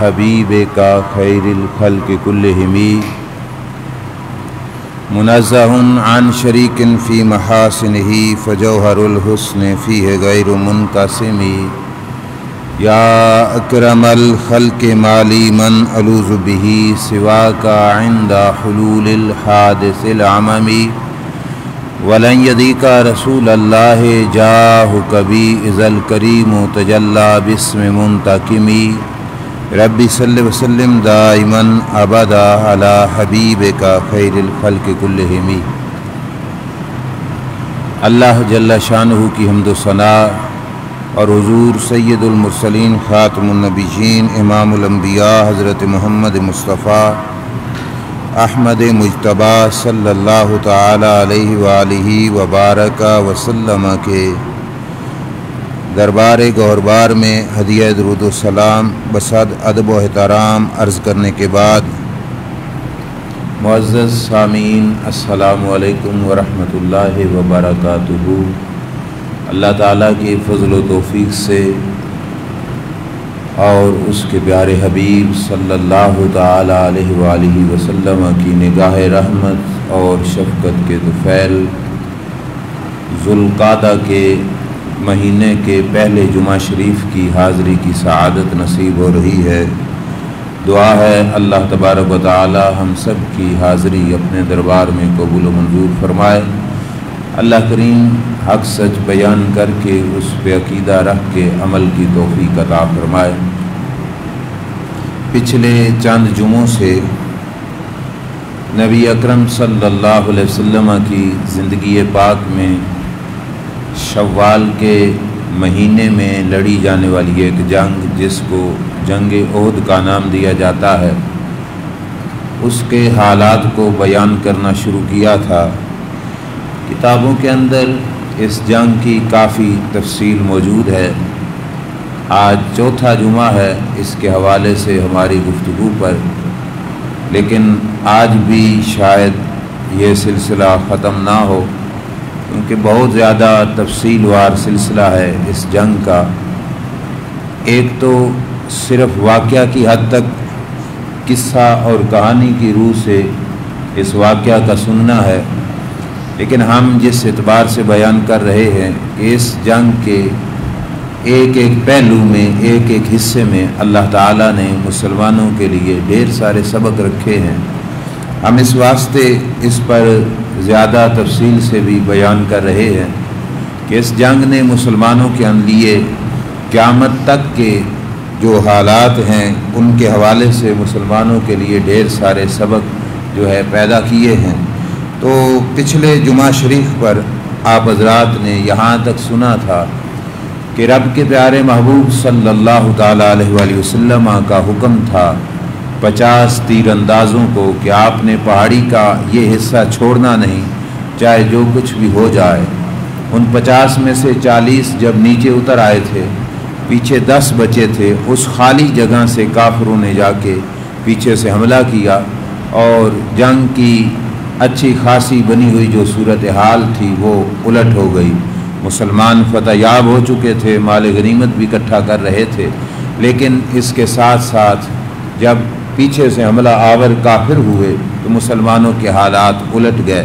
حبیب کا خیر الخلق کلہم منزہ عن شریک فی محاسنہ فجوہر الحسن فیہ غیر منقسم یا اکرم الخلق مالی من الوذ بہ سواک عند حلول الحادث العمم ولن یدیک رسول اللہ جاہک بی اذا الکریم تجلی باسم منتقم ربی صلی وسلم دائما ابدا علی حبیبک خیر الخلق کلہم۔ اللہ جل شانہ کی حمد و ثناء اور حضور سید المرسلین خاتم النبیین امام الانبیاء حضرت محمد مصطفیٰ احمد مجتبی صلی اللہ تعالی علیہ وآلہ وبارک وسلم کے دربار گہربار میں ہدیہ درود و سلام بصد ادب و احترام عرض کرنے کے بعد معزز سامعین السلام علیکم ورحمۃ اللہ وبرکاتہ۔ اللہ تعالیٰ کی فضل و توفیق سے اور اس کے پیارے حبیب صلی اللہ تعالی علیہ وآلہ وسلم کی نگاہ رحمت اور شفقت کے طفیل ذوالقعدہ کے مہینے کے پہلے جمعہ شریف کی حاضری کی سعادت نصیب ہو رہی ہے۔ دعا ہے اللہ تبارک و تعالی ہم سب کی حاضری اپنے دربار میں قبول و منظور فرمائے۔ اللہ کریم حق سچ بیان کر کے اس پہ عقیدہ رکھ کے عمل کی توفیق عطا فرمائے۔ پچھلے چند جمعوں سے نبی اکرم صلی اللہ علیہ وسلم کی زندگی پاک میں شوال کے مہینے میں لڑی جانے والی ایک جنگ جس کو جنگ احد کا نام دیا جاتا ہے، اس کے حالات کو بیان کرنا شروع کیا تھا۔ کتابوں کے اندر اس جنگ کی کافی تفصیل موجود ہے۔ آج چوتھا جمعہ ہے اس کے حوالے سے ہماری گفتگو پر، لیکن آج بھی شاید یہ سلسلہ ختم نہ ہو کیونکہ بہت زیادہ تفصیل وار سلسلہ ہے اس جنگ کا۔ ایک تو صرف واقعہ کی حد تک قصہ اور کہانی کی روح سے اس واقعہ کا سننا ہے، لیکن ہم جس اعتبار سے بیان کر رہے ہیں کہ اس جنگ کے ایک ایک پہلو میں ایک ایک حصے میں اللہ تعالیٰ نے مسلمانوں کے لیے ڈھیر سارے سبق رکھے ہیں۔ ہم اس واسطے اس پر زیادہ تفصیل سے بھی بیان کر رہے ہیں کہ اس جنگ نے مسلمانوں کے لیے قیامت تک کے جو حالات ہیں ان کے حوالے سے مسلمانوں کے لیے ڈھیر سارے سبق جو ہے پیدا کیے ہیں۔ تو پچھلے جمعہ شریف پر آپ حضرات نے یہاں تک سنا تھا کہ رب کے پیارے محبوب صلی اللہ تعالی علیہ وآلہ وسلم کا حکم تھا 50 تیر اندازوں کو کہ آپ نے پہاڑی کا یہ حصہ چھوڑنا نہیں چاہے جو کچھ بھی ہو جائے۔ ان 50 میں سے 40 جب نیچے اتر آئے تھے، پیچھے 10 بچے تھے، اس خالی جگہ سے کافروں نے جا کے پیچھے سے حملہ کیا اور جنگ کی اچھی خاصی بنی ہوئی جو صورتحال تھی وہ الٹ ہو گئی۔ مسلمان فتح یاب ہو چکے تھے، مال غنیمت بھی اکٹھا کر رہے تھے، لیکن اس کے ساتھ ساتھ جب پیچھے سے حملہ آور کافر ہوئے تو مسلمانوں کے حالات الٹ گئے۔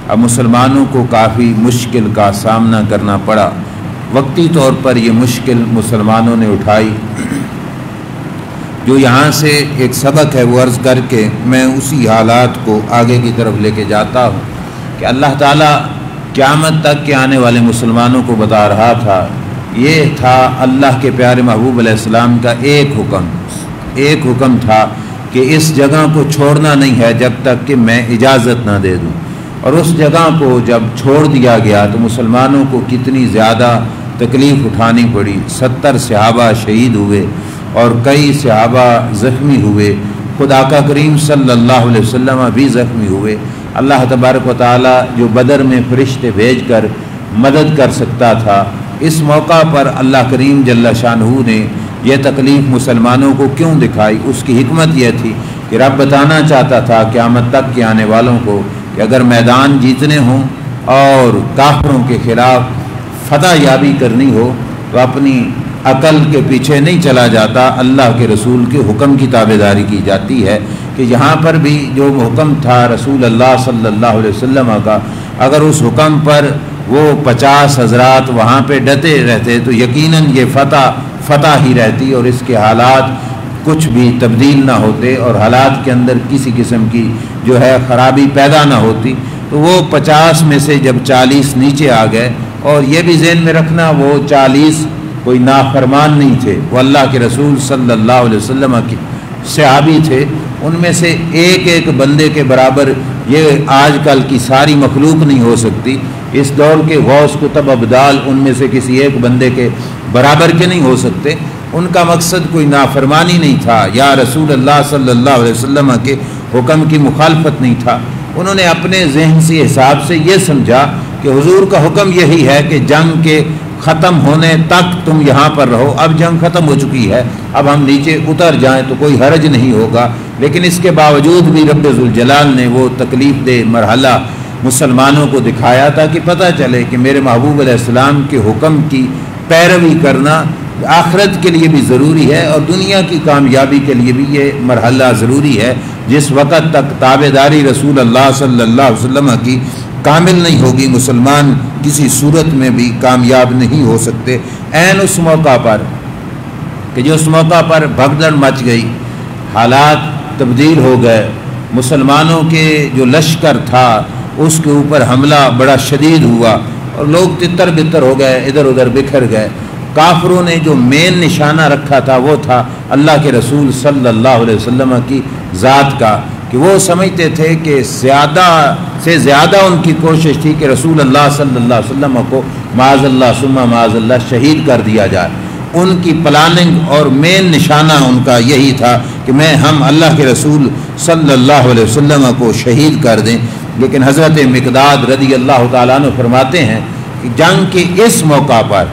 اب مسلمانوں کو کافی مشکل کا سامنا کرنا پڑا۔ وقتی طور پر یہ مشکل مسلمانوں نے اٹھائی۔ جو یہاں سے ایک سبق ہے وہ عرض کر کے میں اسی حالات کو آگے کی طرف لے کے جاتا ہوں کہ اللہ تعالیٰ قیامت تک کے آنے والے مسلمانوں کو بتا رہا تھا۔ یہ تھا اللہ کے پیارے محبوب علیہ السلام کا ایک حکم تھا کہ اس جگہ کو چھوڑنا نہیں ہے جب تک کہ میں اجازت نہ دے دوں، اور اس جگہ کو جب چھوڑ دیا گیا تو مسلمانوں کو کتنی زیادہ تکلیف اٹھانی پڑی۔ 70 صحابہ شہید ہوئے اور کئی صحابہ زخمی ہوئے، خود آقا کریم صلی اللہ علیہ وسلم بھی زخمی ہوئے۔ اللہ تبارک و تعالی جو بدر میں فرشتے بھیج کر مدد کر سکتا تھا، اس موقع پر اللہ کریم جل شانہ نے یہ تکلیف مسلمانوں کو کیوں دکھائی؟ اس کی حکمت یہ تھی کہ رب بتانا چاہتا تھا قیامت تک کے آنے والوں کو کہ اگر میدان جیتنے ہوں اور کافروں کے خلاف فتح یابی کرنی ہو تو اپنی عقل کے پیچھے نہیں چلا جاتا، اللہ کے رسول کے حکم کی تابعداری کی جاتی ہے کہ یہاں پر بھی جو حکم تھا رسول اللہ صلی اللہ علیہ وسلم کا، اگر اس حکم پر وہ 50 حضرات وہاں پہ ڈٹے رہتے تو یقیناً یہ فتح ہی رہتی اور اس کے حالات کچھ بھی تبدیل نہ ہوتے اور حالات کے اندر کسی قسم کی جو ہے خرابی پیدا نہ ہوتی۔ تو وہ 50 میں سے جب 40 نیچے آ گئے، اور یہ بھی ذہن میں رکھنا وہ 40 کوئی نافرمان نہیں تھے، وہ اللہ کے رسول صلی اللہ علیہ وسلم کے صحابی تھے، ان میں سے ایک ایک بندے کے برابر یہ آج کل کی ساری مخلوق نہیں ہو سکتی، اس دور کے غوث کتب ابدال ان میں سے کسی ایک بندے کے برابر کے نہیں ہو سکتے۔ ان کا مقصد کوئی نافرمانی نہیں تھا یا رسول اللہ صلی اللہ علیہ وسلم کے حکم کی مخالفت نہیں تھا، انہوں نے اپنے ذہن سے حساب سے یہ سمجھا کہ حضور کا حکم یہی ہے کہ جنگ کے ختم ہونے تک تم یہاں پر رہو، اب جنگ ختم ہو چکی ہے، اب ہم نیچے اتر جائیں تو کوئی حرج نہیں ہوگا۔ لیکن اس کے باوجود بھی رب ذوالجلال نے وہ تکلیف دہ مرحلہ مسلمانوں کو دکھایا تاکہ پتہ چلے کہ میرے محبوب علیہ السلام کے حکم کی پیروی کرنا آخرت کے لیے بھی ضروری ہے اور دنیا کی کامیابی کے لیے بھی یہ مرحلہ ضروری ہے۔ جس وقت تک تابعداری رسول اللہ صلی اللہ علیہ وسلم کی کامل نہیں ہوگی، مسلمان کسی صورت میں بھی کامیاب نہیں ہو سکتے۔ عین اس موقع پر کہ جو اس موقع پر بھگدڑ مچ گئی، حالات تبدیل ہو گئے، مسلمانوں کے جو لشکر تھا اس کے اوپر حملہ بڑا شدید ہوا اور لوگ تتر بتر ہو گئے، ادھر ادھر بکھر گئے۔ کافروں نے جو مین نشانہ رکھا تھا وہ تھا اللہ کے رسول صلی اللہ علیہ وسلم کی ذات کا، کہ وہ سمجھتے تھے کہ زیادہ سے زیادہ ان کی کوشش تھی کہ رسول اللہ صلی اللہ علیہ وسلم کو معاذ اللہ ثم معاذ اللہ شہید کر دیا جائے۔ ان کی پلاننگ اور مین نشانہ ان کا یہی تھا کہ ہم اللہ کے رسول صلی اللہ علیہ وسلم کو شہید کر دیں۔ لیکن حضرت مقداد رضی اللہ تعالیٰ عنہ فرماتے ہیں کہ جنگ کے اس موقع پر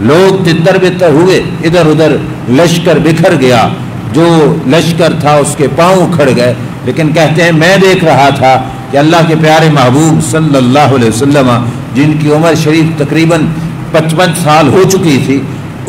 لوگ تتر بتر ہوئے، ادھر ادھر لشکر بکھر گیا، جو لشکر تھا اس کے پاؤں کھڑ گئے، لیکن کہتے ہیں میں دیکھ رہا تھا کہ اللہ کے پیارے محبوب صلی اللہ علیہ وسلم جن کی عمر شریف تقریباً 55 سال ہو چکی تھی،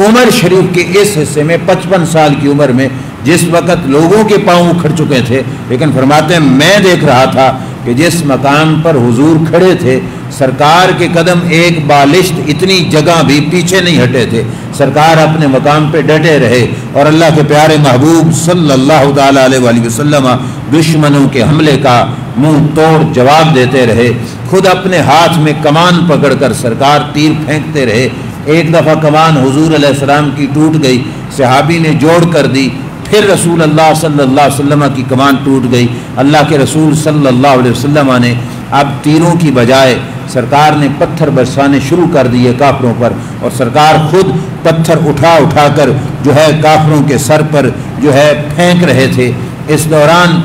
عمر شریف کے اس حصے میں 55 سال کی عمر میں جس وقت لوگوں کے پاؤں کھڑ چکے تھے، لیکن فرماتے ہیں میں دیکھ رہا تھا کہ جس مقام پر حضور کھڑے تھے سرکار کے قدم ایک بالشت اتنی جگہ بھی پیچھے نہیں ہٹے تھے، سرکار اپنے مقام پہ ڈٹے رہے اور اللہ کے پیارے محبوب صلی اللہ تعالیٰ علیہ وآلہ وسلم دشمنوں کے حملے کا منہ توڑ جواب دیتے رہے۔ خود اپنے ہاتھ میں کمان پکڑ کر سرکار تیر پھینکتے رہے۔ ایک دفعہ کمان حضور علیہ السلام کی ٹوٹ گئی، صحابی نے جوڑ کر دی، پھر رسول اللہ صلی اللہ علیہ وسلم کی کمان ٹوٹ گئی، اللہ کے رسول صلی اللہ علیہ وسلم نے اب تیروں کی بجائے سرکار نے پتھر برسانے شروع کر دیے کافروں پر، اور سرکار خود پتھر اٹھا اٹھا کر جو ہے کافروں کے سر پر جو ہے پھینک رہے تھے۔ اس دوران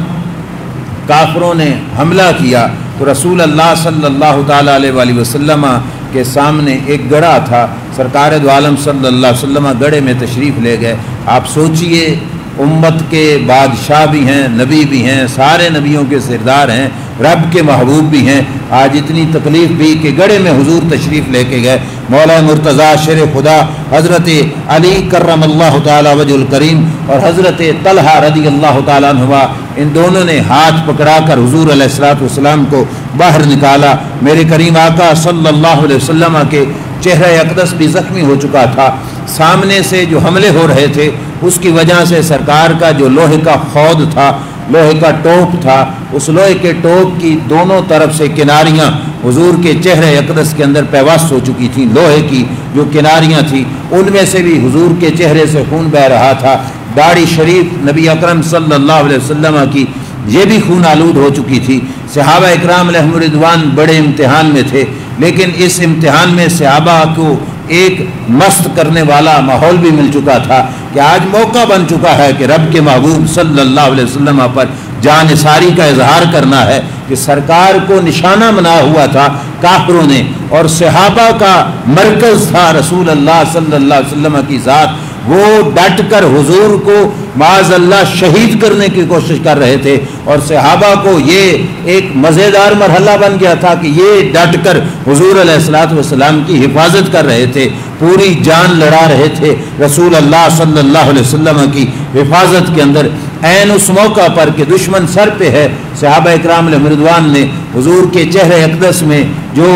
کافروں نے حملہ کیا تو رسول اللہ صلی اللہ تعالیٰ علیہ وآلہ وسلم کے سامنے ایک گڑھا تھا، سرکار دو عالم صلی اللہ علیہ وسلم گڑھے میں تشریف لے گئے۔ آپ سوچئے امت کے بادشاہ بھی ہیں، نبی بھی ہیں، سارے نبیوں کے سردار ہیں، رب کے محبوب بھی ہیں، آج اتنی تکلیف بھی کہ گڑھے میں حضور تشریف لے کے گئے۔ مولا مرتضیٰ شیر خدا حضرت علی کرم اللہ تعالیٰ وجہ الکریم اور حضرت طلحہ رضی اللہ تعالیٰ عنہ، ان دونوں نے ہاتھ پکڑا کر حضور علیہ الصلوۃ والسلام کو باہر نکالا۔ میرے کریم آقا صلی اللہ علیہ وسلم کے چہرہ اقدس بھی زخمی ہو چکا تھا، سامنے سے جو حملے ہو رہے تھے اس کی وجہ سے سرکار کا جو لوہے کا خود تھا، لوہے کا ٹوپ تھا، اس لوہے کے ٹوپ کی دونوں طرف سے کناریاں حضور کے چہرے اقدس کے اندر پیوست ہو چکی تھیں، لوہے کی جو کناریاں تھیں ان میں سے بھی حضور کے چہرے سے خون بہہ رہا تھا۔ داڑھی شریف نبی اکرم صلی اللہ علیہ وسلم کی یہ بھی خون آلود ہو چکی تھی۔ صحابہ اکرام علیہم رضوان بڑے امتحان میں تھے، لیکن اس امتحان میں صحابہ کو ایک مست کرنے والا ماحول بھی مل چکا تھا کہ آج موقع بن چکا ہے کہ رب کے محبوب صلی اللہ علیہ وسلم پر جان ساری کا اظہار کرنا ہے کہ سرکار کو نشانہ بنا ہوا تھا کافروں نے، اور صحابہ کا مرکز تھا رسول اللہ صلی اللہ علیہ وسلم کی ذات، وہ ڈٹ کر حضور کو معاذ اللہ شہید کرنے کی کوشش کر رہے تھے، اور صحابہ کو یہ ایک مزیدار مرحلہ بن گیا تھا کہ یہ ڈٹ کر حضور علیہ الصلوۃ والسلام کی حفاظت کر رہے تھے، پوری جان لڑا رہے تھے رسول اللہ صلی اللہ علیہ وسلم کی حفاظت کے اندر۔ عین اس موقع پر کہ دشمن سر پہ ہے، صحابہ اکرام علیہم رضوان نے حضور کے چہرے اقدس میں جو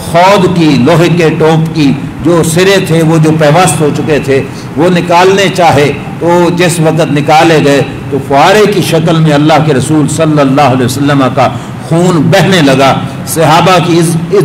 خود کی لوہے کے ٹوپ کی جو سرے تھے وہ جو پیوست ہو چکے تھے وہ نکالنے چاہے، تو جس وقت نکالے گئے تو فوارے کی شکل میں اللہ کے رسول صلی اللہ علیہ وسلم کا خون بہنے لگا۔ صحابہ کی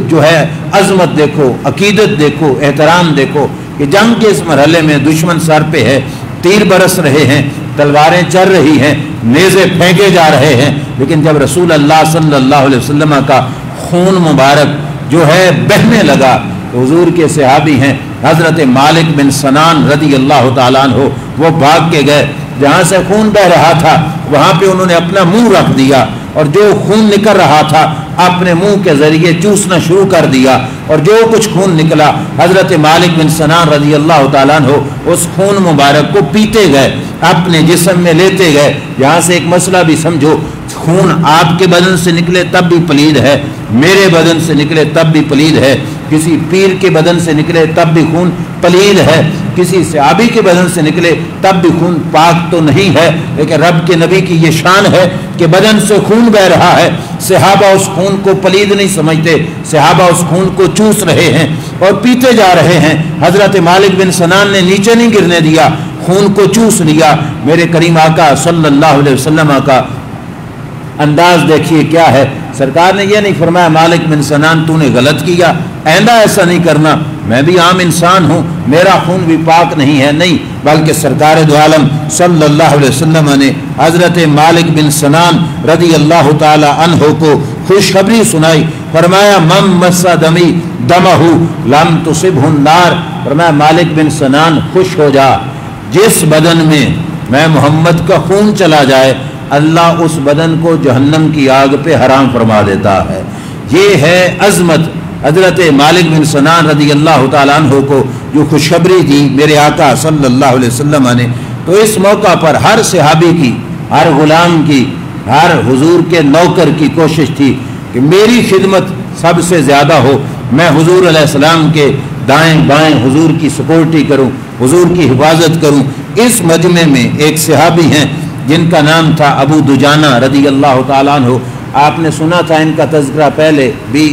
جو ہے عظمت دیکھو، عقیدت دیکھو، احترام دیکھو کہ جنگ کے اس مرحلے میں دشمن سر پہ ہے، تیر برس رہے ہیں، تلواریں چل رہی ہیں، نیزے پھینکے جا رہے ہیں، لیکن جب رسول اللہ صلی اللہ علیہ وسلم کا خون مبارک جو ہے بہنے لگا تو حضور کے صحابی ہیں حضرت مالک بن سنان رضی اللہ تعالیٰ عنہ، وہ بھاگ کے گئے، جہاں سے خون بہ رہا تھا وہاں پہ انہوں نے اپنا منہ رکھ دیا، اور جو خون نکل رہا تھا اپنے منہ کے ذریعے چوسنا شروع کر دیا، اور جو کچھ خون نکلا حضرت مالک بن سنان رضی اللہ تعالیٰ عنہ اس خون مبارک کو پیتے گئے، اپنے جسم میں لیتے گئے۔ یہاں سے ایک مسئلہ بھی سمجھو، خون آپ کے بدن سے نکلے تب بھی پلید ہے، میرے بدن سے نکلے تب بھی پلید ہے، کسی پیر کے بدن سے نکلے تب بھی خون پلید ہے، کسی صحابی کے بدن سے نکلے تب بھی خون پاک تو نہیں ہے، لیکن رب کے نبی کی یہ شان ہے کہ بدن سے خون بہ رہا ہے، صحابہ اس خون کو پلید نہیں سمجھتے، صحابہ اس خون کو چوس رہے ہیں اور پیتے جا رہے ہیں۔ حضرت مالک بن سنان نے نیچے نہیں گرنے دیا، خون کو چوس لیا۔ میرے کریم آقا صلی اللہ علیہ وسلم کا انداز دیکھیے کیا ہے، سرکار نے یہ نہیں فرمایا مالک بن سنان تو نے غلط کیا، آئندہ ایسا نہیں کرنا، میں بھی عام انسان ہوں، میرا خون بھی پاک نہیں ہے، نہیں، بلکہ سرکار دو عالم صلی اللہ علیہ وسلم نے حضرت مالک بن سنان رضی اللہ تعالی عنہ کو خوشخبری سنائی، فرمایا من مس دمی دمہ لم تصبہ النار، فرمایا مالک بن سنان خوش ہو جا، جس بدن میں محمد کا خون چلا جائے اللہ اس بدن کو جہنم کی آگ پہ حرام فرما دیتا ہے۔ یہ ہے عظمت حضرت مالک بن سنان رضی اللہ تعالیٰ عنہ کو جو خوشخبری دی میرے آقا صلی اللہ علیہ وسلم نے۔ تو اس موقع پر ہر صحابی کی، ہر غلام کی، ہر حضور کے نوکر کی کوشش تھی کہ میری خدمت سب سے زیادہ ہو، میں حضور علیہ السلام کے دائیں بائیں حضور کی سکورٹی کروں، حضور کی حفاظت کروں۔ اس مجمع میں ایک صحابی ہیں جن کا نام تھا ابو دجانہ رضی اللہ تعالیٰ عنہ، آپ نے سنا تھا ان کا تذکرہ پہلے بھی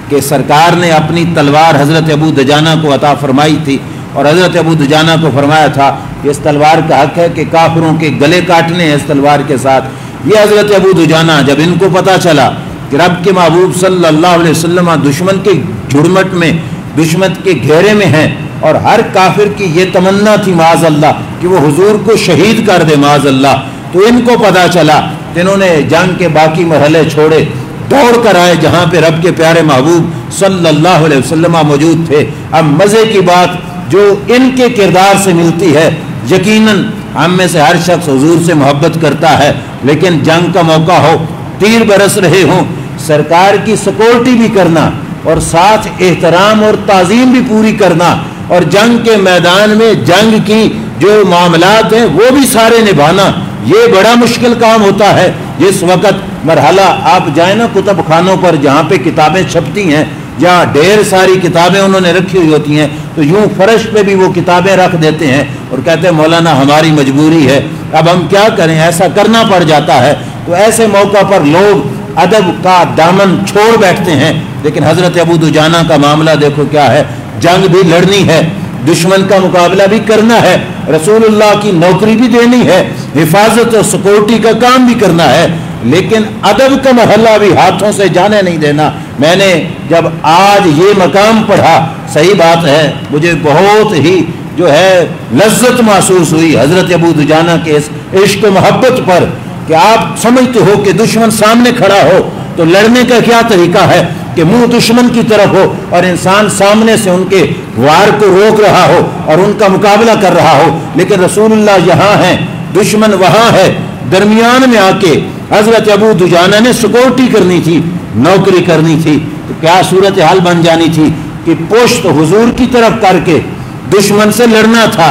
کہ سرکار نے اپنی تلوار حضرت ابو دجانہ کو عطا فرمائی تھی، اور حضرت ابو دجانہ کو فرمایا تھا کہ اس تلوار کا حق ہے کہ کافروں کے گلے کاٹنے ہیں اس تلوار کے ساتھ۔ یہ حضرت ابو دجانہ جب ان کو پتہ چلا کہ رب کے محبوب صلی اللہ علیہ وسلم دشمن کے جھڑمٹ میں، دشمن کے گھیرے میں ہیں، اور ہر کافر کی یہ تمنا تھی معاذ اللہ کہ وہ حضور کو شہید کر دے معاذ اللہ، تو ان کو پتہ چلا، انہوں نے جنگ کے باقی مرحلے چھوڑے، دوڑ کر آئے جہاں پہ رب کے پیارے محبوب صلی اللہ علیہ وسلم موجود تھے۔ اب مزے کی بات جو ان کے کردار سے ملتی ہے، یقیناً ہم میں سے ہر شخص حضور سے محبت کرتا ہے، لیکن جنگ کا موقع ہو، تیر برس رہے ہوں، سرکار کی سکورٹی بھی کرنا اور ساتھ احترام اور تعظیم بھی پوری کرنا، اور جنگ کے میدان میں جنگ کی جو معاملات ہیں وہ بھی سارے نبھانا، یہ بڑا مشکل کام ہوتا ہے۔ جس وقت مرحلہ آپ جائیں نا کتب خانوں پر جہاں پہ کتابیں چھپتی ہیں، جہاں ڈھیر ساری کتابیں انہوں نے رکھی ہوئی ہوتی ہیں، تو یوں فرش پہ بھی وہ کتابیں رکھ دیتے ہیں اور کہتے ہیں مولانا ہماری مجبوری ہے، اب ہم کیا کریں، ایسا کرنا پڑ جاتا ہے۔ تو ایسے موقع پر لوگ ادب کا دامن چھوڑ بیٹھتے ہیں، لیکن حضرت ابو دجانہ کا معاملہ دیکھو کیا ہے، جنگ بھی لڑنی ہے، دشمن کا مقابلہ بھی کرنا ہے، رسول اللہ کی نوکری بھی دینی ہے، حفاظت اور سکورٹی کا کام بھی کرنا ہے، لیکن ادب کا مرحلہ بھی ہاتھوں سے جانے نہیں دینا۔ میں نے جب آج یہ مقام پڑھا، صحیح بات ہے، مجھے بہت ہی جو ہے لذت محسوس ہوئی حضرت ابو دجانہ کے اس عشق و محبت پر، کہ آپ سمجھتے ہو کہ دشمن سامنے کھڑا ہو تو لڑنے کا کیا طریقہ ہے کہ منہ دشمن کی طرف ہو اور انسان سامنے سے ان کے وار کو روک رہا ہو اور ان کا مقابلہ کر رہا ہو، لیکن رسول اللہ یہاں ہیں، دشمن وہاں ہے، درمیان میں آ کے حضرت ابو دجانہ نے سکورٹی کرنی تھی، نوکری کرنی تھی، تو کیا صورتحال بن جانی تھی کہ پشت حضور کی طرف کر کے دشمن سے لڑنا تھا،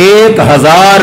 1000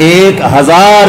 1000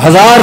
1000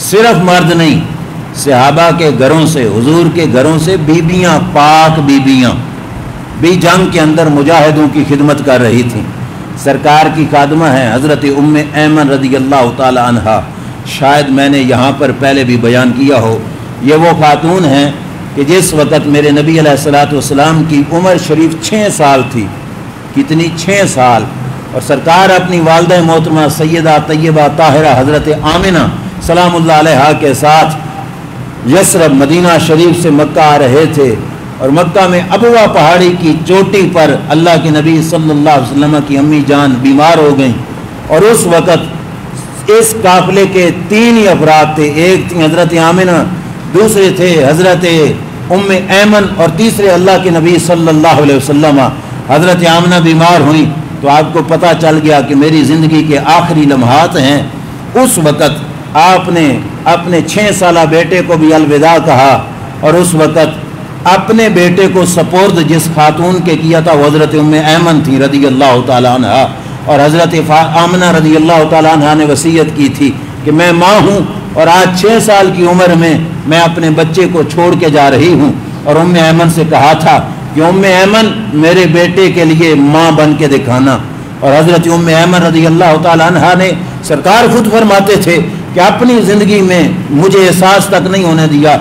صرف مرد نہیں، صحابہ کے گھروں سے، حضور کے گھروں سے بیبیاں، پاک بیبیاں بھی جنگ کے اندر مجاہدوں کی خدمت کر رہی تھیں۔ سرکار کی خادمہ ہیں حضرت ام ایمن رضی اللہ تعالی عنہا، شاید میں نے یہاں پر پہلے بھی بیان کیا ہو، یہ وہ خاتون ہیں کہ جس وقت میرے نبی علیہ الصلوۃ والسلام کی عمر شریف 6 سال تھی، کتنی 6 سال، اور سرکار اپنی والدہ محترمہ سیدہ طیبہ طاہرہ حضرت آمنہ سلام اللہ علیہا کے ساتھ یثرب مدینہ شریف سے مکہ آ رہے تھے، اور مکہ میں ابوا پہاڑی کی چوٹی پر اللہ کے نبی صلی اللہ علیہ وسلم کی امی جان بیمار ہو گئیں، اور اس وقت اس قافلے کے 3 ہی افراد تھے، ایک تھی حضرت آمنہ، دوسرے تھے حضرت ام ایمن، اور تیسرے اللہ کے نبی صلی اللہ علیہ وسلم۔ حضرت آمنہ بیمار ہوئیں تو آپ کو پتہ چل گیا کہ میری زندگی کے آخری لمحات ہیں۔ اس وقت آپ نے اپنے 6 سالہ بیٹے کو بھی الوداع کہا، اور اس وقت اپنے بیٹے کو سپرد جس خاتون کے کیا تھا وہ حضرت ام ایمن تھی رضی اللہ تعالیٰ عنہ، اور حضرت آمنہ رضی اللہ تعالیٰ عنہ نے وصیت کی تھی کہ میں ماں ہوں اور آج 6 سال کی عمر میں اپنے بچے کو چھوڑ کے جا رہی ہوں، اور ام ایمن سے کہا تھا کہ ام ایمن میرے بیٹے کے لیے ماں بن کے دکھانا، اور حضرت ام ایمن رضی اللہ تعالیٰ عنہ نے، سرکار خود فرماتے تھے کہ اپنی زندگی میں مجھے احساس تک نہیں ہونے دیا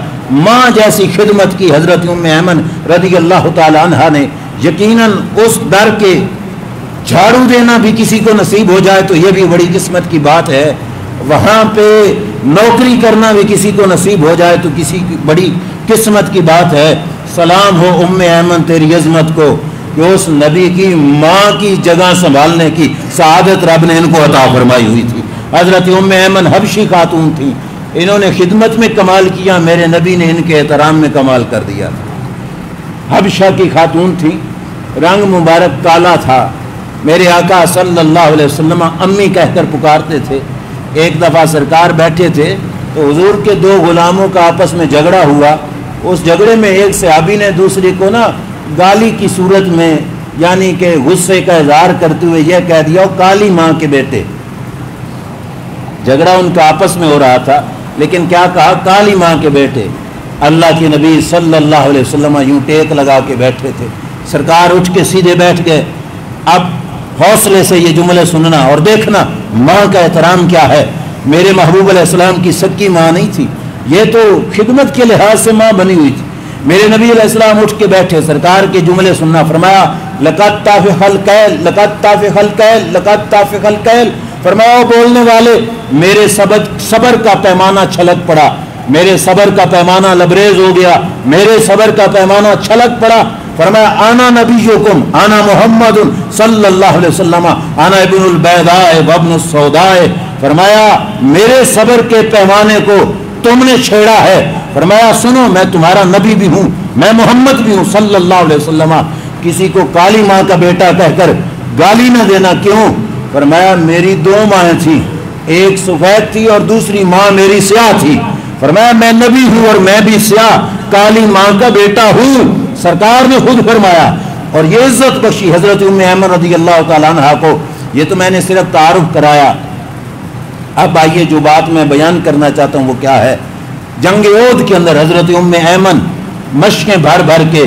ماں جیسی خدمت کی حضرت ام ایمن رضی اللہ تعالیٰ عنہ نے۔ یقیناً اس در کے جھاڑو دینا بھی کسی کو نصیب ہو جائے تو یہ بھی بڑی قسمت کی بات ہے، وہاں پہ نوکری کرنا بھی کسی کو نصیب ہو جائے تو کسی کی بڑی قسمت کی بات ہے۔ سلام ہو ام ایمن تیری عظمت کو کہ اس نبی کی ماں کی جگہ سنبھالنے کی سعادت رب نے ان کو عطا فرمائی ہوئی تھی۔ حضرت ام ایمن حبشی خاتون تھیں، انہوں نے خدمت میں کمال کیا، میرے نبی نے ان کے احترام میں کمال کر دیا۔ حبشہ کی خاتون تھی، رنگ مبارک کالا تھا، میرے آقا صلی اللہ علیہ وسلم امی کہہ کر پکارتے تھے۔ ایک دفعہ سرکار بیٹھے تھے تو حضور کے 2 غلاموں کا آپس میں جھگڑا ہوا، اس جھگڑے میں ایک صحابی نے دوسرے کو گالی کی صورت میں، یعنی کہ غصے کا اظہار کرتے ہوئے یہ کہہ دیا کالی ماں کے بیٹے۔ جھگڑا ان کا آپس میں ہو رہا تھا، لیکن کیا کہا کالی ماں کے بیٹے۔ اللہ کے نبی صلی اللہ علیہ وسلم یوں ٹیک لگا کے بیٹھے تھے، سرکار اٹھ کے سیدھے بیٹھ گئے۔ اب حوصلے سے یہ جملے سننا اور دیکھنا ماں کا احترام کیا ہے۔ میرے محبوب علیہ السلام کی سکی ماں نہیں تھی، یہ تو خدمت کے لحاظ سے ماں بنی ہوئی تھی۔ میرے نبی علیہ السلام اٹھ کے بیٹھے، سرکار کے جملے سننا، فرمایا لقد طافق الکیل، لقد طافق الکیل، لقد طافق الکیل، فرمایا بولنے والے میرے صبر کا پیمانہ چھلک پڑا، میرے صبر کا پیمانہ لبریز ہو گیا، میرے صبر کا پیمانہ چھلک پڑا۔ فرمایا آنا نبیکم، آنا محمد صلی اللہ علیہ وسلم، آنا ابن البیضاء وابن السوداء، فرمایا میرے صبر کے پیمانے کو تم نے چھیڑا ہے۔ فرمایا سنو میں تمہارا نبی بھی ہوں، میں محمد بھی ہوں صلی اللہ علیہ وسلم، کسی کو کالی ماں کا بیٹا کہہ کر گالی نہ دینا۔ کیوں؟ فرمایا میری 2 مائیں تھیں، ایک سفید تھی اور دوسری ماں میری سیاہ تھی۔ فرمایا میں نبی ہوں اور میں بھی سیاہ کالی ماں کا بیٹا ہوں، سرکار نے خود فرمایا۔ اور یہ عزت بخشی حضرت ام ایمن رضی اللہ تعالیٰ عنہ کو۔ یہ تو میں نے صرف تعارف کرایا، اب آئیے جو بات میں بیان کرنا چاہتا ہوں وہ کیا ہے۔ جنگ احد کے اندر حضرت ام ایمن مشقیں بھر بھر کے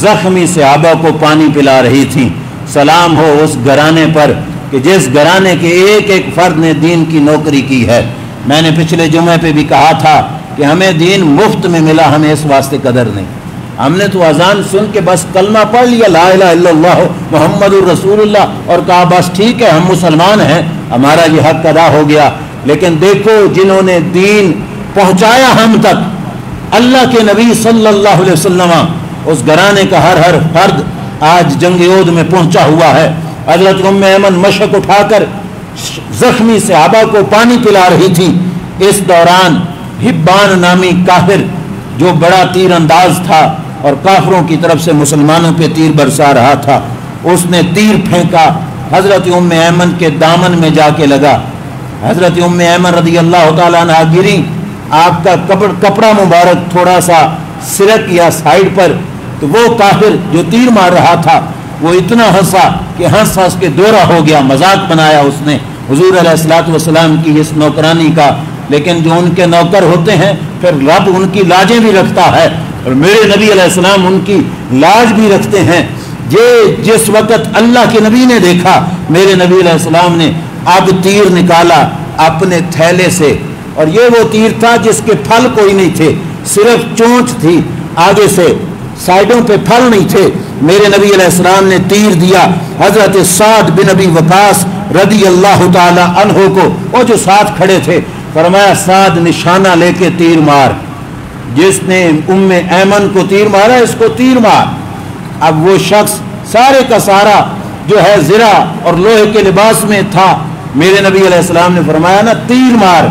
زخمی صحابہ کو پانی پلا رہی تھیں۔ سلام ہو اس گھرانے پر کہ جس گھرانے کے ایک ایک فرد نے دین کی نوکری کی ہے۔ میں نے پچھلے جمعے پہ بھی کہا تھا کہ ہمیں دین مفت میں ملا، ہمیں اس واسطے قدر نہیں۔ ہم نے تو اذان سن کے بس کلمہ پڑھ لیا لا الہ الا اللہ محمد الرسول اللہ اور کہا بس ٹھیک ہے ہم مسلمان ہیں، ہمارا یہ حق ادا ہو گیا۔ لیکن دیکھو جنہوں نے دین پہنچایا ہم تک، اللہ کے نبی صلی اللہ علیہ وسلم، اس گھرانے کا ہر فرد آج جنگ احد میں پہنچا ہوا ہے۔ حضرت ام ایمن مشق اٹھا کر زخمی صحابہ کو پانی پلا رہی تھی۔ اس دوران حبان نامی کافر جو بڑا تیر انداز تھا اور کافروں کی طرف سے مسلمانوں پہ تیر برسا رہا تھا، اس نے تیر پھینکا، حضرت ام ایمن کے دامن میں جا کے لگا۔ حضرت ام ایمن رضی اللہ تعالیٰ عنہ گری، آپ کا کپڑا مبارک تھوڑا سا سرک یا سائیڈ پر، تو وہ کافر جو تیر مار رہا تھا وہ اتنا ہنسا کہ ہنس ہنس کے دورہ ہو گیا، مذاق بنایا اس نے حضور علیہ الصلوۃ والسلام کی اس نوکرانی کا لیکن جو ان کے نوکر ہوتے ہیں پھر رب ان کی لاجیں بھی رکھتا ہے، اور میرے نبی علیہ السلام ان کی لاج بھی رکھتے ہیں۔ یہ جس وقت اللہ کے نبی نے دیکھا، میرے نبی علیہ السلام نے اب تیر نکالا اپنے تھیلے سے، اور یہ وہ تیر تھا جس کے پھل کوئی نہیں تھے، صرف چونچ تھی، آگے سے سائڈوں پہ پھل نہیں تھے۔ میرے نبی علیہ السلام نے تیر دیا حضرت سعد بن ابی وقاص رضی اللہ تعالی عنہ کو، وہ جو ساتھ کھڑے تھے، فرمایا سعد نشانہ لے کے تیر مار، جس نے ام ایمن کو تیر مارا اس کو تیر مار۔ اب وہ شخص سارے کا سارا جو ہے زرہ اور لوہے کے لباس میں تھا، میرے نبی علیہ السلام نے فرمایا نا تیر مار۔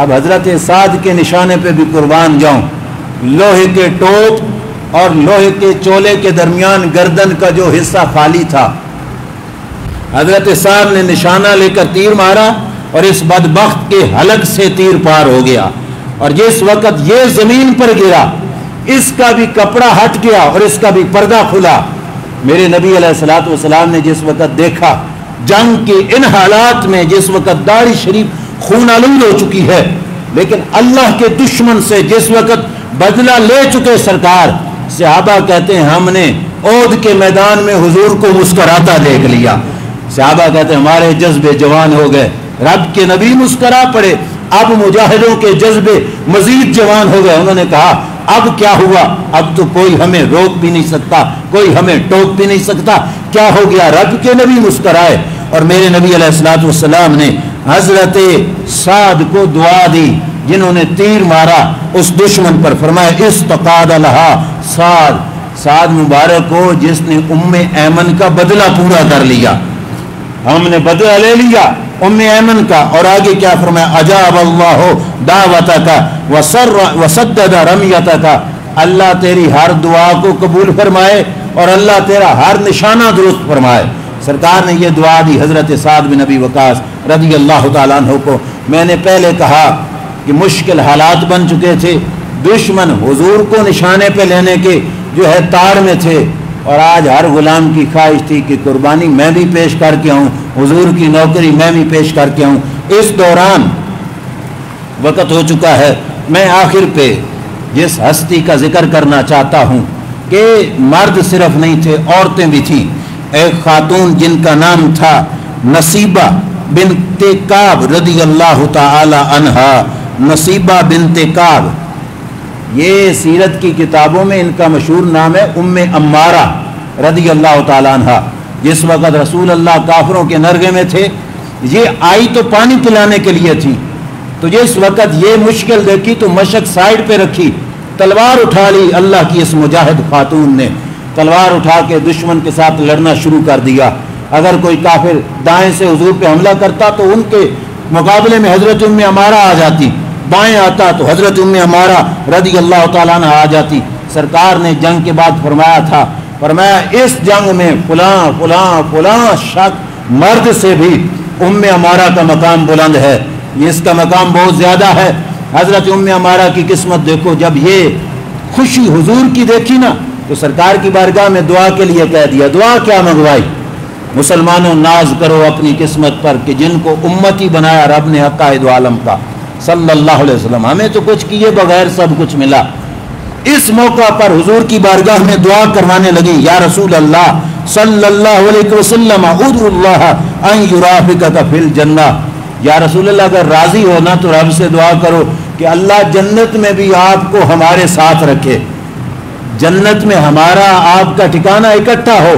اب حضرت سعد کے نشانے پہ بھی قربان جاؤں، لوہے کے ٹوپ اور لوہے کے چولے کے درمیان گردن کا جو حصہ خالی تھا، حضرت سعد نے نشانہ لے کر تیر مارا اور اس بدبخت کے حلق سے تیر پار ہو گیا، اور جس وقت یہ زمین پر گرا اس کا بھی کپڑا ہٹ گیا اور اس کا بھی پردہ کھلا۔ میرے نبی علیہ الصلوۃ والسلام نے جس وقت دیکھا جنگ کے ان حالات میں، جس وقت داڑھی شریف خون آلود ہو چکی ہے، لیکن اللہ کے دشمن سے جس وقت بدلہ لے چکے سرکار، صحابہ کہتے ہیں ہم نے عہد کے میدان میں حضور کو مسکراتا دیکھ لیا۔ صحابہ کہتے ہیں ہمارے جذبے جوان ہو گئے، رب کے نبی مسکرا پڑے، اب مجاہدوں کے جذبے مزید جوان ہو گئے۔ انہوں نے کہا اب کیا ہوا؟ اب تو کوئی ہمیں روک بھی نہیں سکتا، کوئی ہمیں ٹوک بھی نہیں سکتا، کیا ہو گیا؟ رب کے نبی مسکرائے، اور میرے نبی علیہ الصلوۃ والسلام نے حضرت سعد کو دعا دی جنہوں نے تیر مارا اس دشمن پر، فرمایا استقاد لہا سعد، سعد مبارک ہو جس نے ام ایمن کا بدلہ پورا کر لیا، ہم نے بدلہ لے لیا ام ایمن کا۔ اور آگے کیا فرمایا؟ اجاب اللہ دعوتک وسدد رمیتک، اللہ تیری ہر دعا کو قبول فرمائے اور اللہ تیرا ہر نشانہ درست فرمائے۔ سرکار نے یہ دعا دی حضرت سعد بن ابی وقاص رضی اللہ تعالیٰ عنہ کو۔ میں نے پہلے کہا کہ مشکل حالات بن چکے تھے، دشمن حضور کو نشانے پہ لینے کے جو ہے تار میں تھے، اور آج ہر غلام کی خواہش تھی کہ قربانی میں بھی پیش کر کے آؤں، حضور کی نوکری میں بھی پیش کر کے آؤں۔ اس دوران وقت ہو چکا ہے، میں آخر پہ جس ہستی کا ذکر کرنا چاہتا ہوں کہ مرد صرف نہیں تھے، عورتیں بھی تھیں۔ ایک خاتون جن کا نام تھا نصیبہ بنت کعب رضی اللہ تعالی عنہا، نصیبہ بنت کعب، یہ سیرت کی کتابوں میں ان کا مشہور نام ہے ام امارہ رضی اللہ تعالی عنہا۔ جس وقت رسول اللہ کافروں کے نرغے میں تھے، یہ آئی تو پانی پلانے کے لیے تھی، تو جس وقت یہ مشکل دیکھی تو مشق سائڈ پہ رکھی، تلوار اٹھا لی اللہ کی اس مجاہد خاتون نے، تلوار اٹھا کے دشمن کے ساتھ لڑنا شروع کر دیا۔ اگر کوئی کافر دائیں سے حضور پہ حملہ کرتا تو ان کے مقابلے میں حضرت ام امارہ آ جاتی، بائیں آتا تو حضرت ام امارہ رضی اللہ تعالیٰ عنہ آ جاتی۔ سرکار نے جنگ کے بعد فرمایا تھا، فرمایا اس جنگ میں فلاں فلاں فلاں شخص مرد سے بھی ام امارہ کا مقام بلند ہے، اس کا مقام بہت زیادہ ہے۔ حضرت ام امارہ کی قسمت دیکھو، جب یہ خوشی حضور کی دیکھی نا تو سرکار کی بارگاہ میں دعا کے لیے کہہ دیا۔ دعا کیا منگوائی؟ مسلمانوں ناز کرو اپنی قسمت پر کہ جن کو امتی بنایا رب نے عقائد عالم کا صلی اللہ علیہ وسلم، ہمیں تو کچھ کیے بغیر سب کچھ ملا۔ اس موقع پر حضور کی بارگاہ میں دعا کروانے لگی، یا رسول اللہ صلی اللہ علیہ وسلم ادعو اللہ ان یرافقک فی الجنہ، یا رسول اللہ اگر راضی ہونا تو رب سے دعا کرو کہ اللہ جنت میں بھی آپ کو ہمارے ساتھ رکھے، جنت میں ہمارا آپ کا ٹھکانہ اکٹھا ہو۔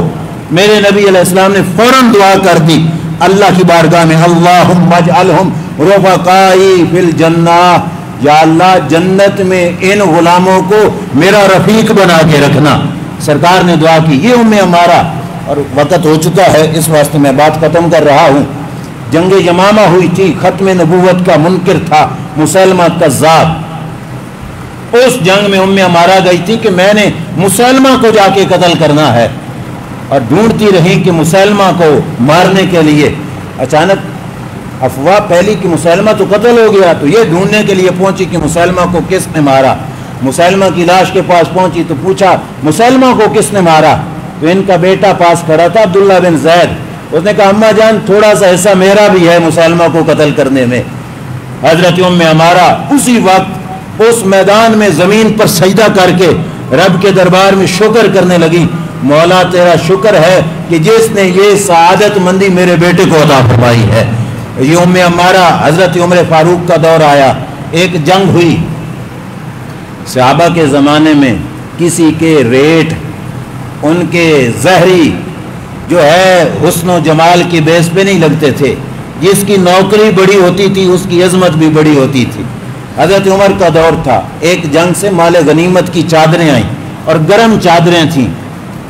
میرے نبی علیہ السلام نے فوراً دعا کر دی اللہ کی بارگاہ میں، اللہم اجعلہم رفقائی فی الجنہ، یا اللہ جنت میں ان غلاموں کو میرا رفیق بنا کے رکھنا۔ سرکار نے دعا کی۔ یہ ام امارہ، اور وقت ہو چکا ہے اس واسطے میں بات ختم کر رہا ہوں۔ جنگ یمامہ ہوئی تھی، ختم نبوت کا منکر تھا مسلمہ کذاب، اس جنگ میں ام امارہ گئی تھی کہ میں نے مسلمہ کو جا کے قتل کرنا ہے، اور ڈھونڈتی رہی کہ مسلمہ کو مارنے کے لیے اچانک افواہ پھیلی کہ مسلمہ تو قتل ہو گیا، تو یہ ڈھونڈنے کے لیے پہنچی کہ مسلمہ کو کس نے مارا۔ مسلمہ کی لاش کے پاس پہنچی تو پوچھا مسلمہ کو کس نے مارا، تو ان کا بیٹا پاس کھڑا تھا عبداللہ بن زید، اس نے کہا اماں جان تھوڑا سا حصہ میرا بھی ہے مسلمہ کو قتل کرنے میں۔ حضرت ام عمارہ اسی وقت اس میدان میں زمین پر سجدہ کر کے رب کے دربار میں شکر کرنے لگی، مولا تیرا شکر ہے کہ جس نے یہ سعادت مندی میرے بیٹے کو عطا فرمائی ہے۔ یہ ام عمارہ، حضرت عمر فاروق کا دور آیا، ایک جنگ ہوئی، صحابہ کے زمانے میں کسی کے ریٹ ان کے ظاہری جو ہے حسن و جمال کی بیس پہ نہیں لگتے تھے، جس کی نوکری بڑی ہوتی تھی اس کی عظمت بھی بڑی ہوتی تھی۔ حضرت عمر کا دور تھا، ایک جنگ سے مال غنیمت کی چادریں آئیں اور گرم چادریں تھیں،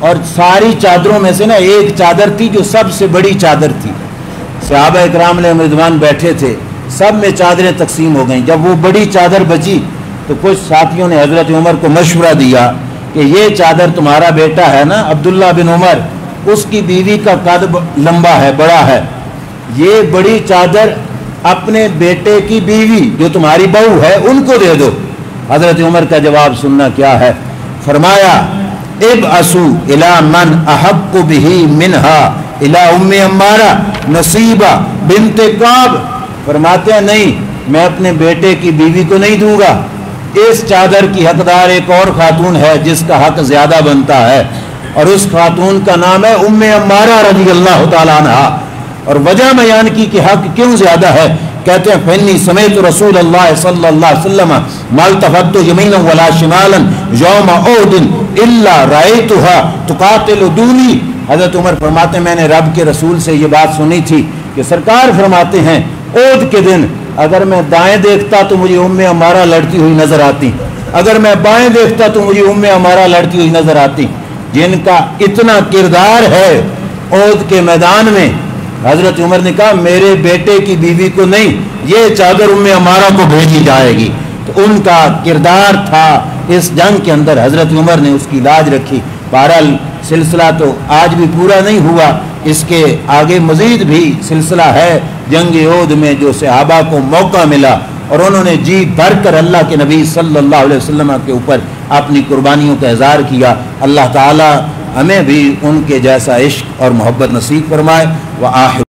اور ساری چادروں میں سے نا ایک چادر تھی جو سب سے بڑی چادر تھی۔ صحابہ اکرام علیہ رضوان بیٹھے تھے، سب میں چادریں تقسیم ہو گئیں۔ جب وہ بڑی چادر بچی تو کچھ ساتھیوں نے حضرت عمر کو مشورہ دیا کہ یہ چادر تمہارا بیٹا ہے نا عبداللہ بن عمر، اس کی بیوی کا قد لمبا ہے، بڑا ہے، یہ بڑی چادر اپنے بیٹے کی بیوی جو تمہاری بہو ہے ان کو دے دو۔ حضرت عمر کا جواب سننا کیا ہے، فرمایا ابعثوا الی من احق بہ منہا الی ام عمارہ نصیبہ بنت کعب، فرماتے ہیں نہیں، میں اپنے بیٹے کی بیوی کو نہیں دوں گا، اس چادر کی حقدار ایک اور خاتون ہے جس کا حق زیادہ بنتا ہے، اور اس خاتون کا نام ہے ام عمارہ رضی اللہ تعالیٰ عنہ۔ اور وجہ بیان کی کہ حق کیوں زیادہ ہے، کہتے ہیں فإنی سمعت رسول اللہ صلی اللہ علیہ وسلم ما التفت یمینا ولا شمالا یوم احد الا رأیتها تقاتل دونی۔ حضرت عمر فرماتے ہیں میں نے رب کے رسول سے یہ بات سنی تھی کہ سرکار فرماتے ہیں احد کے دن اگر میں دائیں دیکھتا تو مجھے ام عمارہ لڑتی ہوئی نظر آتی، اگر میں بائیں دیکھتا تو مجھے ام عمارہ لڑتی ہوئی نظر آتی، جن کا اتنا کردار ہے احد کے میدان میں۔ حضرت عمر نے کہا میرے بیٹے کی بیوی کو نہیں، یہ چادر ام عمارہ کو بھیجی جائے گی۔ تو ان کا کردار تھا اس جنگ کے اندر، حضرت عمر نے اس کی لاج رکھی۔ بہرحال سلسلہ تو آج بھی پورا نہیں ہوا، اس کے آگے مزید بھی سلسلہ ہے جنگ احد میں جو صحابہ کو موقع ملا اور انہوں نے جی بھر کر اللہ کے نبی صلی اللہ علیہ وسلم کے اوپر اپنی قربانیوں کا اظہار کیا۔ اللہ تعالی ہمیں بھی ان کے جیسا عشق اور محبت نصیب فرمائے۔ وآخر